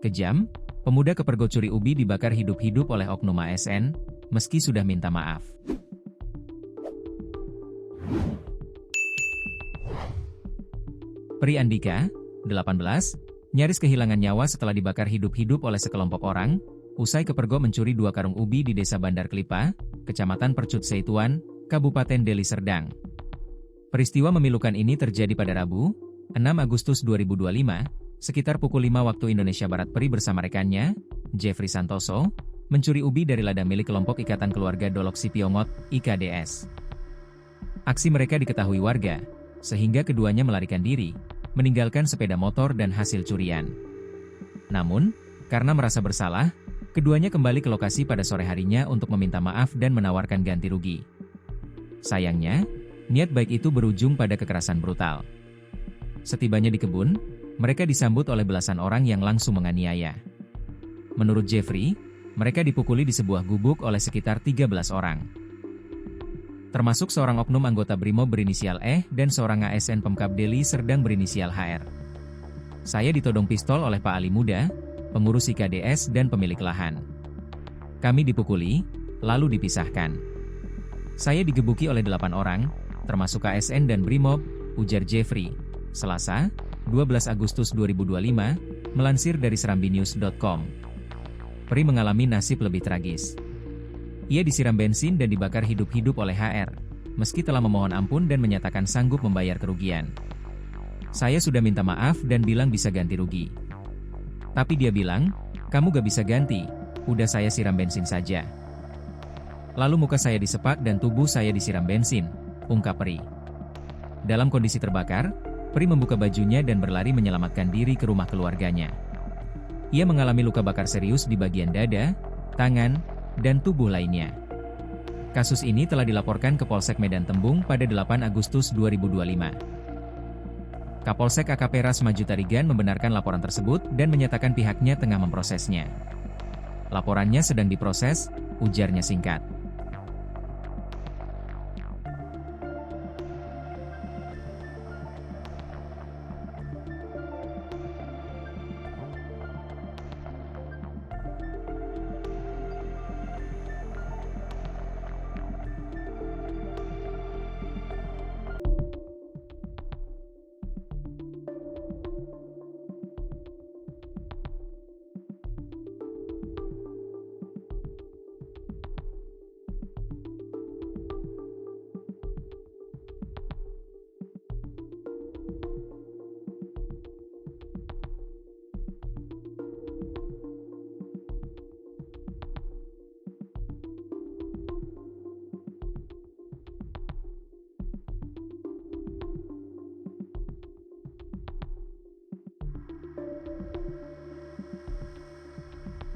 Kejam, pemuda kepergok curi ubi dibakar hidup-hidup oleh oknum ASN, meski sudah minta maaf. Pri Andika, 18, nyaris kehilangan nyawa setelah dibakar hidup-hidup oleh sekelompok orang, usai kepergok mencuri 2 karung ubi di Desa Bandar Klipa, Kecamatan Percut Seituan, Kabupaten Deli Serdang. Peristiwa memilukan ini terjadi pada Rabu, 6 Agustus 2025, sekitar pukul 5 waktu Indonesia Barat. Pri bersama rekannya, Jeffrey Santoso, mencuri ubi dari ladang milik kelompok Ikatan Keluarga Dolok Sipiongot, IKDS. Aksi mereka diketahui warga, sehingga keduanya melarikan diri, meninggalkan sepeda motor dan hasil curian. Namun, karena merasa bersalah, keduanya kembali ke lokasi pada sore harinya untuk meminta maaf dan menawarkan ganti rugi. Sayangnya, niat baik itu berujung pada kekerasan brutal. Setibanya di kebun, mereka disambut oleh belasan orang yang langsung menganiaya. Menurut Jeffrey, mereka dipukuli di sebuah gubuk oleh sekitar 13 orang. Termasuk seorang oknum anggota BRIMOB berinisial E dan seorang ASN Pemkab Deli Serdang berinisial HR. Saya ditodong pistol oleh Pak Ali Muda, pengurus IKDS dan pemilik lahan. Kami dipukuli, lalu dipisahkan. Saya digebuki oleh 8 orang, termasuk ASN dan BRIMOB, ujar Jeffrey, Selasa, 12 Agustus 2025, melansir dari serambinews.com. Pri mengalami nasib lebih tragis. Ia disiram bensin dan dibakar hidup-hidup oleh HR, meski telah memohon ampun dan menyatakan sanggup membayar kerugian. Saya sudah minta maaf dan bilang bisa ganti rugi. Tapi dia bilang, kamu gak bisa ganti, udah saya siram bensin saja. Lalu muka saya disepak dan tubuh saya disiram bensin, ungkap Pri. Dalam kondisi terbakar, Pri membuka bajunya dan berlari menyelamatkan diri ke rumah keluarganya. Ia mengalami luka bakar serius di bagian dada, tangan, dan tubuh lainnya. Kasus ini telah dilaporkan ke Polsek Medan Tembung pada 8 Agustus 2025. Kapolsek AKP Rasmaju Tarigan membenarkan laporan tersebut dan menyatakan pihaknya tengah memprosesnya. Laporannya sedang diproses, ujarnya singkat.